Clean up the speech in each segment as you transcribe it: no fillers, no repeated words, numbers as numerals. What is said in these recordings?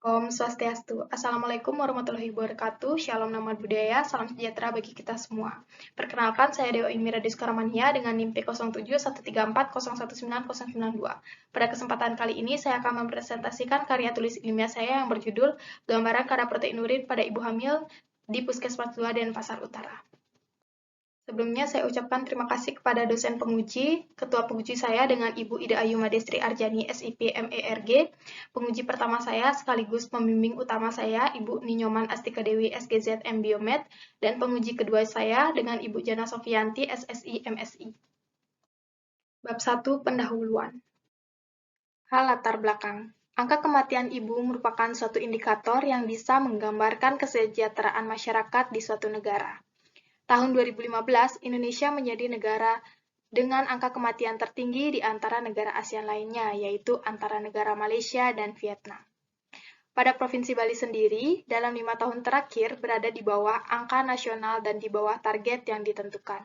Om Swastiastu. Assalamualaikum warahmatullahi wabarakatuh. Shalom nama budaya. Salam sejahtera bagi kita semua. Perkenalkan, saya Dewa Imira Diskaramania dengan NIM P071340190092. Pada kesempatan kali ini, saya akan mempresentasikan karya tulis ilmiah saya yang berjudul Gambaran Kadar Protein Urin pada Ibu Hamil di Puskesmas 2 Denpasar Utara. Sebelumnya saya ucapkan terima kasih kepada dosen penguji, ketua penguji saya dengan Ibu Ida Ayu Madestri Arjani, SIP MERG, penguji pertama saya sekaligus pembimbing utama saya, Ibu Ninyoman Astika Dewi SGZ M Biomed, dan penguji kedua saya dengan Ibu Jana Sofianti SSI MSI. Bab 1 Pendahuluan. Hal latar belakang. Angka kematian ibu merupakan suatu indikator yang bisa menggambarkan kesejahteraan masyarakat di suatu negara. Tahun 2015, Indonesia menjadi negara dengan angka kematian tertinggi di antara negara ASEAN lainnya, yaitu antara negara Malaysia dan Vietnam. Pada Provinsi Bali sendiri, dalam 5 tahun terakhir berada di bawah angka nasional dan di bawah target yang ditentukan,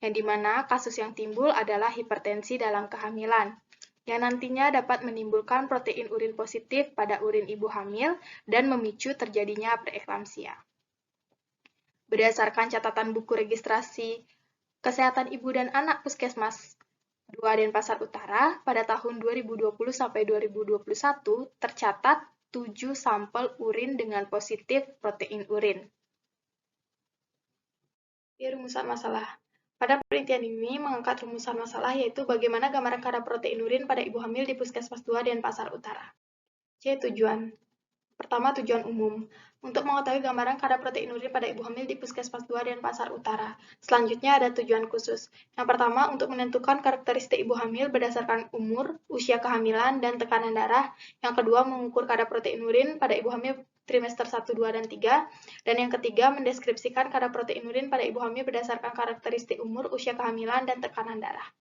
yang dimana kasus yang timbul adalah hipertensi dalam kehamilan, yang nantinya dapat menimbulkan protein urin positif pada urin ibu hamil dan memicu terjadinya preeklamsia. Berdasarkan catatan buku registrasi Kesehatan Ibu dan Anak Puskesmas 2 Denpasar Utara, pada tahun 2020 sampai 2021 tercatat 7 sampel urin dengan positif protein urin. Rumusan masalah. Pada penelitian ini mengangkat rumusan masalah yaitu bagaimana gambaran kadar protein urin pada ibu hamil di Puskesmas 2 Denpasar Utara. C. Tujuan. Pertama, tujuan umum. Untuk mengetahui gambaran kadar protein urin pada ibu hamil di Puskesmas 2 Denpasar Utara. Selanjutnya ada tujuan khusus. Yang pertama, untuk menentukan karakteristik ibu hamil berdasarkan umur, usia kehamilan, dan tekanan darah. Yang kedua, mengukur kadar protein urin pada ibu hamil trimester 1, 2, dan 3. Dan yang ketiga, mendeskripsikan kadar protein urin pada ibu hamil berdasarkan karakteristik umur, usia kehamilan, dan tekanan darah.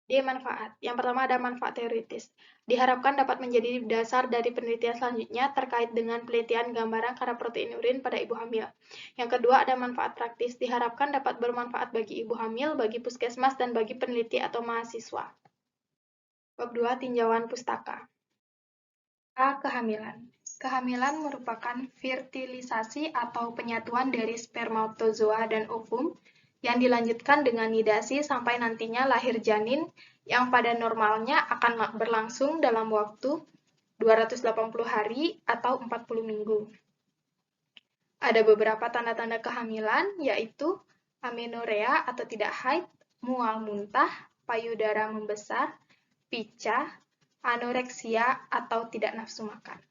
D. Manfaat. Yang pertama ada manfaat teoritis. Diharapkan dapat menjadi dasar dari penelitian selanjutnya terkait dengan penelitian gambaran kadar protein urin pada ibu hamil. Yang kedua ada manfaat praktis. Diharapkan dapat bermanfaat bagi ibu hamil, bagi puskesmas, dan bagi peneliti atau mahasiswa. Bab 2 Tinjauan Pustaka. A. Kehamilan. Kehamilan merupakan fertilisasi atau penyatuan dari spermatozoa dan ovum yang dilanjutkan dengan nidasi sampai nantinya lahir janin yang pada normalnya akan berlangsung dalam waktu 280 hari atau 40 minggu. Ada beberapa tanda-tanda kehamilan, yaitu amenorea atau tidak haid, mual muntah, payudara membesar, picah, anoreksia atau tidak nafsu makan.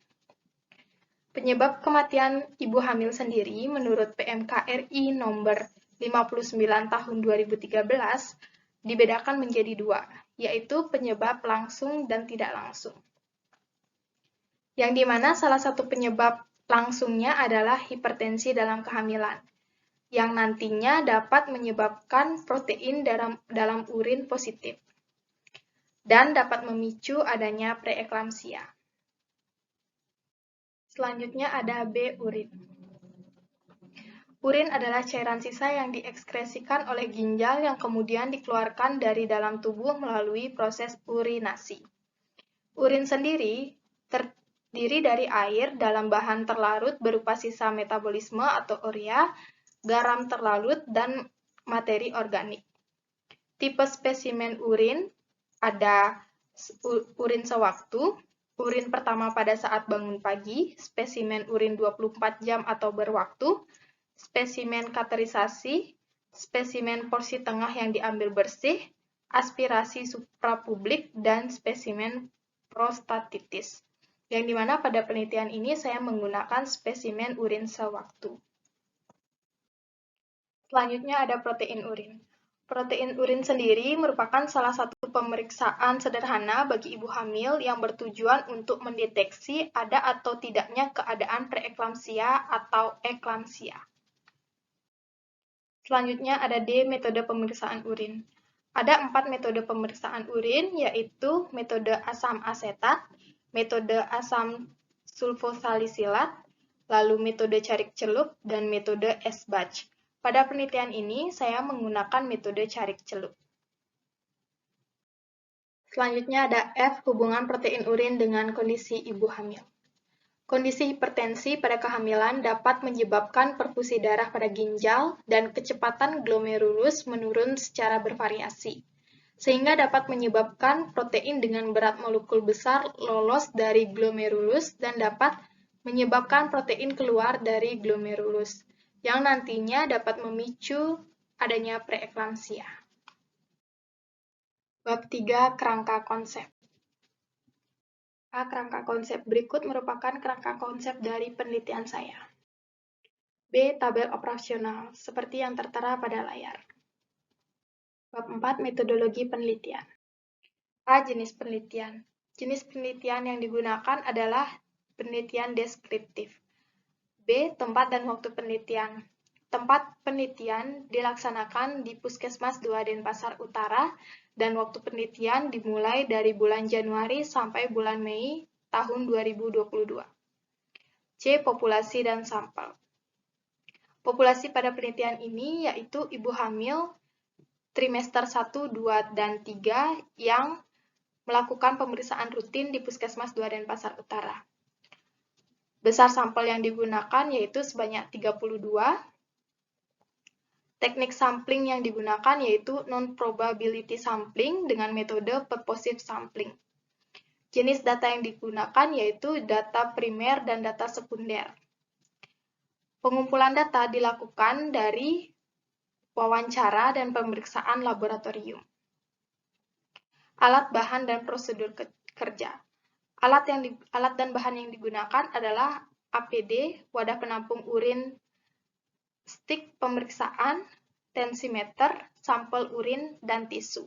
Penyebab kematian ibu hamil sendiri menurut PMKRI nomor 59 tahun 2013 dibedakan menjadi 2, yaitu penyebab langsung dan tidak langsung. Yang dimana salah satu penyebab langsungnya adalah hipertensi dalam kehamilan, yang nantinya dapat menyebabkan protein dalam urin positif, dan dapat memicu adanya preeklamsia. Selanjutnya ada B. Urin. Urin adalah cairan sisa yang diekskresikan oleh ginjal yang kemudian dikeluarkan dari dalam tubuh melalui proses urinasi. Urin sendiri terdiri dari air dalam bahan terlarut berupa sisa metabolisme atau urea, garam terlarut, dan materi organik. Tipe spesimen urin ada urin sewaktu, urin pertama pada saat bangun pagi, spesimen urin 24 jam atau berwaktu, spesimen katerisasi, spesimen porsi tengah yang diambil bersih, aspirasi suprapublik, dan spesimen prostatitis. Yang dimana pada penelitian ini saya menggunakan spesimen urin sewaktu. Selanjutnya ada protein urin. Protein urin sendiri merupakan salah satu pemeriksaan sederhana bagi ibu hamil yang bertujuan untuk mendeteksi ada atau tidaknya keadaan preeklamsia atau eklamsia. Selanjutnya ada D. Metode pemeriksaan urin. Ada 4 metode pemeriksaan urin, yaitu metode asam asetat, metode asam sulfosalisilat, lalu metode carik celup, dan metode S-batch. Pada penelitian ini, saya menggunakan metode carik celup. Selanjutnya ada F. Hubungan protein urin dengan kondisi ibu hamil. Kondisi hipertensi pada kehamilan dapat menyebabkan perfusi darah pada ginjal dan kecepatan glomerulus menurun secara bervariasi, sehingga dapat menyebabkan protein dengan berat molekul besar lolos dari glomerulus dan dapat menyebabkan protein keluar dari glomerulus, yang nantinya dapat memicu adanya preeklamsia. Bab 3. Kerangka konsep. Kerangka konsep berikut merupakan kerangka konsep dari penelitian saya. B. Tabel operasional, seperti yang tertera pada layar. Bab 4. Metodologi penelitian. A. Jenis penelitian. Jenis penelitian yang digunakan adalah penelitian deskriptif. B. Tempat dan waktu penelitian. Tempat penelitian dilaksanakan di Puskesmas 2 Denpasar Utara dan waktu penelitian dimulai dari bulan Januari sampai bulan Mei tahun 2022. C. Populasi dan sampel. Populasi pada penelitian ini yaitu ibu hamil trimester 1, 2, dan 3 yang melakukan pemeriksaan rutin di Puskesmas 2 Denpasar Utara. Besar sampel yang digunakan yaitu sebanyak 32. Teknik sampling yang digunakan yaitu non-probability sampling dengan metode purposive sampling. Jenis data yang digunakan yaitu data primer dan data sekunder. Pengumpulan data dilakukan dari wawancara dan pemeriksaan laboratorium. Alat, bahan, dan prosedur kerja. Alat dan bahan yang digunakan adalah APD, wadah penampung urin, stik pemeriksaan, tensimeter, sampel urin, dan tisu.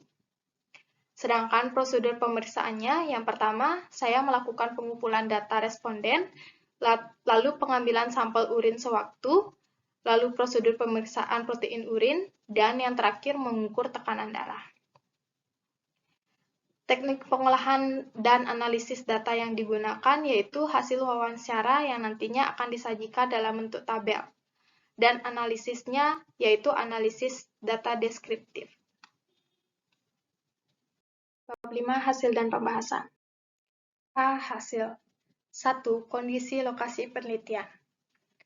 Sedangkan prosedur pemeriksaannya, yang pertama, saya melakukan pengumpulan data responden, lalu pengambilan sampel urin sewaktu, lalu prosedur pemeriksaan protein urin, dan yang terakhir mengukur tekanan darah. Teknik pengolahan dan analisis data yang digunakan yaitu hasil wawancara yang nantinya akan disajikan dalam bentuk tabel, dan analisisnya yaitu analisis data deskriptif. Bab 5. Hasil dan pembahasan. A. Hasil. 1. Kondisi lokasi penelitian.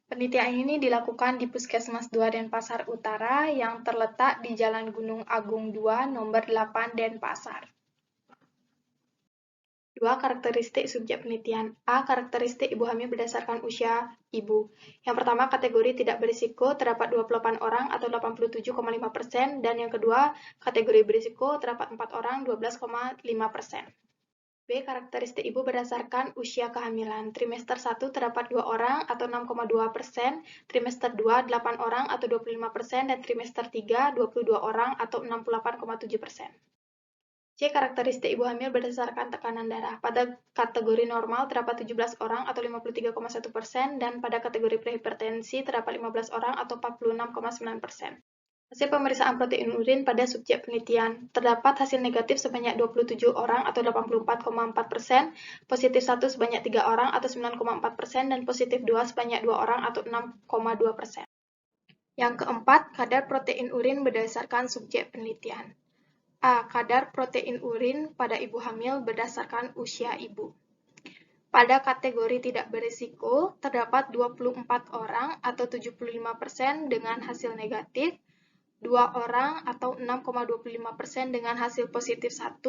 Penelitian ini dilakukan di Puskesmas 2 Denpasar Utara yang terletak di Jalan Gunung Agung 2, nomor 8 Denpasar. 2. Karakteristik subjek penelitian. A. Karakteristik ibu hamil berdasarkan usia ibu. Yang pertama, kategori tidak berisiko, terdapat 28 orang atau 87,5%, dan yang kedua, kategori berisiko, terdapat 4 orang, 12,5%. B. Karakteristik ibu berdasarkan usia kehamilan. Trimester 1 terdapat 2 orang atau 6,2%, trimester 2 8 orang atau 25%, dan trimester 3 22 orang atau 68,7%. C. Karakteristik ibu hamil berdasarkan tekanan darah. Pada kategori normal terdapat 17 orang atau 53,1%, dan pada kategori prehipertensi terdapat 15 orang atau 46,9%. Hasil pemeriksaan protein urin pada subjek penelitian. Terdapat hasil negatif sebanyak 27 orang atau 84,4%, positif 1 sebanyak 3 orang atau 9,4%, dan positif 2 sebanyak 2 orang atau 6,2%. Yang keempat, kadar protein urin berdasarkan subjek penelitian. A. Kadar protein urin pada ibu hamil berdasarkan usia ibu. Pada kategori tidak berisiko, terdapat 24 orang atau 75% dengan hasil negatif, 2 orang atau 6,25% dengan hasil positif 1,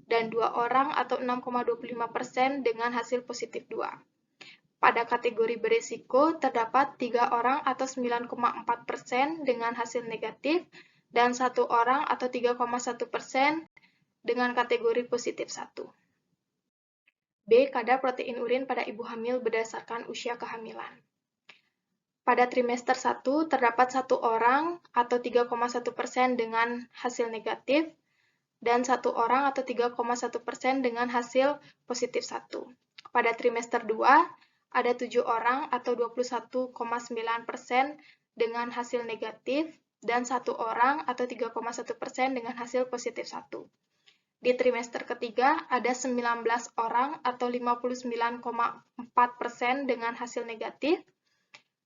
dan 2 orang atau 6,25% dengan hasil positif 2. Pada kategori berisiko, terdapat 3 orang atau 9,4% dengan hasil negatif, dan 1 orang atau 3,1% dengan kategori positif 1. B. Kadar protein urin pada ibu hamil berdasarkan usia kehamilan. Pada trimester 1, terdapat 1 orang atau 3,1% dengan hasil negatif, dan 1 orang atau 3,1% dengan hasil positif 1. Pada trimester 2, ada 7 orang atau 21,9% dengan hasil negatif, dan 1 orang atau 3,1% dengan hasil positif 1. Di trimester ketiga, ada 19 orang atau 59,4% dengan hasil negatif,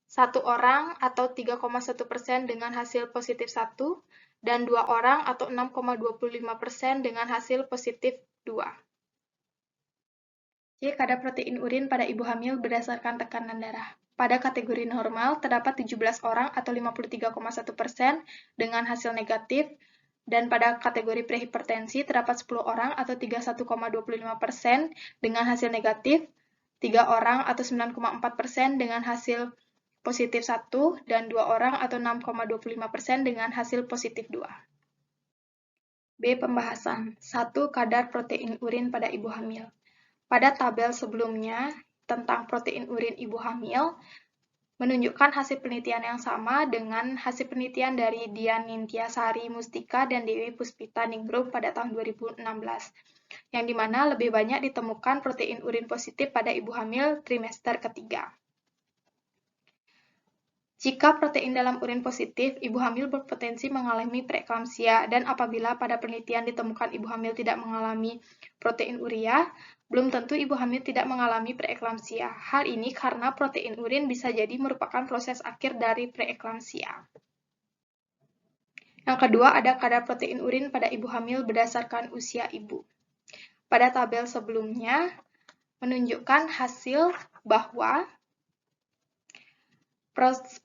1 orang atau 3,1% dengan hasil positif 1, dan 2 orang atau 6,25% dengan hasil positif 2. C. Kadar protein urin pada ibu hamil berdasarkan tekanan darah. Pada kategori normal, terdapat 17 orang atau 53,1% dengan hasil negatif, dan pada kategori prehipertensi terdapat 10 orang atau 31,25% dengan hasil negatif, 3 orang atau 9,4% dengan hasil positif 1, dan 2 orang atau 6,25% dengan hasil positif 2. B. Pembahasan. 1. Kadar protein urin pada ibu hamil. Pada tabel sebelumnya tentang protein urin ibu hamil, menunjukkan hasil penelitian yang sama dengan hasil penelitian dari Dian Nintiasari Mustika dan Dewi Puspita Ningrum pada tahun 2016, yang dimana lebih banyak ditemukan protein urin positif pada ibu hamil trimester ketiga. Jika protein dalam urin positif, ibu hamil berpotensi mengalami preeklamsia, dan apabila pada penelitian ditemukan ibu hamil tidak mengalami protein urea, belum tentu ibu hamil tidak mengalami preeklamsia. Hal ini karena protein urin bisa jadi merupakan proses akhir dari preeklamsia. Yang kedua, ada kadar protein urin pada ibu hamil berdasarkan usia ibu. Pada tabel sebelumnya, menunjukkan hasil bahwa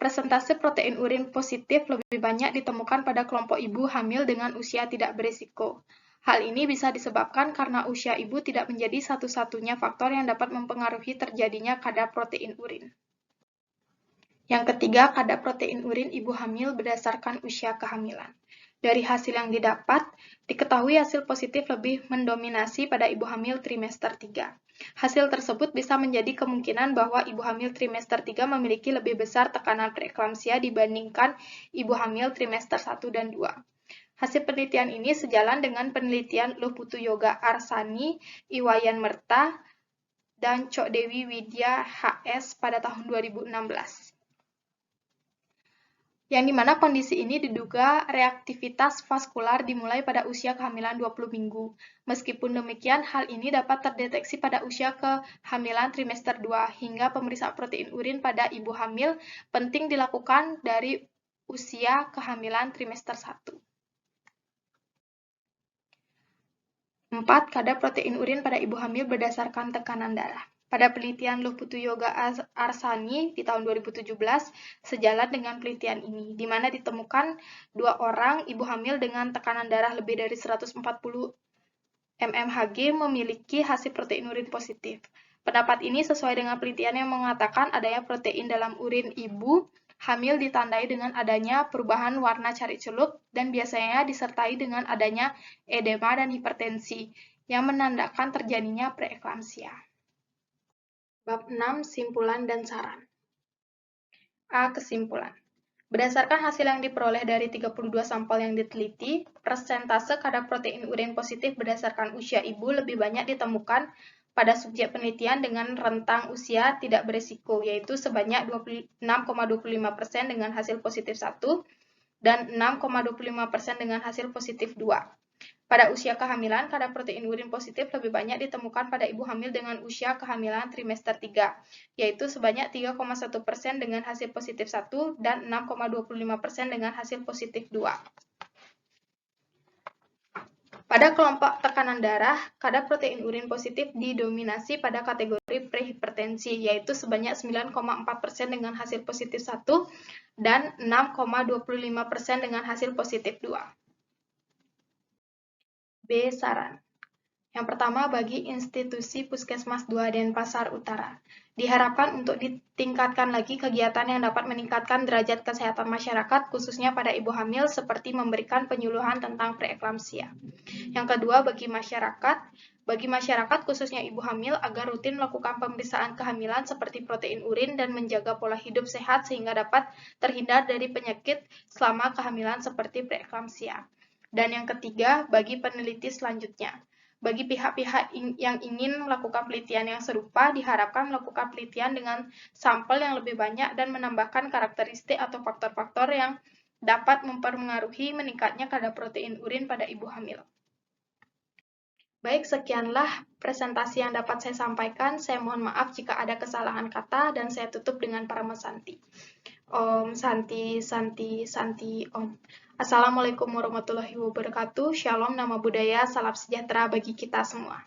persentase protein urin positif lebih banyak ditemukan pada kelompok ibu hamil dengan usia tidak berisiko. Hal ini bisa disebabkan karena usia ibu tidak menjadi satu-satunya faktor yang dapat mempengaruhi terjadinya kadar protein urin. Yang ketiga, kadar protein urin ibu hamil berdasarkan usia kehamilan. Dari hasil yang didapat, diketahui hasil positif lebih mendominasi pada ibu hamil trimester 3. Hasil tersebut bisa menjadi kemungkinan bahwa ibu hamil trimester 3 memiliki lebih besar tekanan preeklamsia dibandingkan ibu hamil trimester 1 dan 2. Hasil penelitian ini sejalan dengan penelitian Loputu Yoga Arsani, Iwayan Merta, dan Cok Dewi Widya HS pada tahun 2016. Yang dimana kondisi ini diduga reaktivitas vaskular dimulai pada usia kehamilan 20 minggu. Meskipun demikian, hal ini dapat terdeteksi pada usia kehamilan trimester 2, hingga pemeriksaan protein urin pada ibu hamil penting dilakukan dari usia kehamilan trimester 1. 4. Kadar protein urin pada ibu hamil berdasarkan tekanan darah. Pada penelitian Loputu Yoga Arsani di tahun 2017, sejalan dengan penelitian ini, di mana ditemukan 2 orang ibu hamil dengan tekanan darah lebih dari 140 mmHg memiliki hasil protein urin positif. Pendapat ini sesuai dengan penelitian yang mengatakan adanya protein dalam urin ibu hamil ditandai dengan adanya perubahan warna cari-celup dan biasanya disertai dengan adanya edema dan hipertensi, yang menandakan terjadinya preeklamsia. Bab 6. Simpulan dan saran. A. Kesimpulan. Berdasarkan hasil yang diperoleh dari 32 sampel yang diteliti, persentase kadar protein urin positif berdasarkan usia ibu lebih banyak ditemukan pada subjek penelitian dengan rentang usia tidak berisiko, yaitu sebanyak 6,25% dengan hasil positif 1 dan 6,25% dengan hasil positif 2. Pada usia kehamilan, kadar protein urin positif lebih banyak ditemukan pada ibu hamil dengan usia kehamilan trimester 3, yaitu sebanyak 3,1% dengan hasil positif 1 dan 6,25% dengan hasil positif 2. Pada kelompok tekanan darah, kadar protein urin positif didominasi pada kategori prehipertensi, yaitu sebanyak 9,4% dengan hasil positif 1 dan 6,25% dengan hasil positif 2. B. Saran. Yang pertama, bagi institusi Puskesmas 2 Denpasar Utara, diharapkan untuk ditingkatkan lagi kegiatan yang dapat meningkatkan derajat kesehatan masyarakat, khususnya pada ibu hamil, seperti memberikan penyuluhan tentang preeklamsia. Yang kedua, bagi masyarakat khususnya ibu hamil agar rutin melakukan pemeriksaan kehamilan seperti protein urin dan menjaga pola hidup sehat sehingga dapat terhindar dari penyakit selama kehamilan seperti preeklamsia. Dan yang ketiga, bagi peneliti selanjutnya, bagi pihak-pihak yang ingin melakukan penelitian yang serupa, diharapkan melakukan penelitian dengan sampel yang lebih banyak dan menambahkan karakteristik atau faktor-faktor yang dapat mempengaruhi meningkatnya kadar protein urin pada ibu hamil. Baik, sekianlah presentasi yang dapat saya sampaikan. Saya mohon maaf jika ada kesalahan kata dan saya tutup dengan Parama Santi. Om Santi, Santi, Santi, Om. Assalamualaikum warahmatullahi wabarakatuh. Shalom, nama budaya, salam sejahtera bagi kita semua.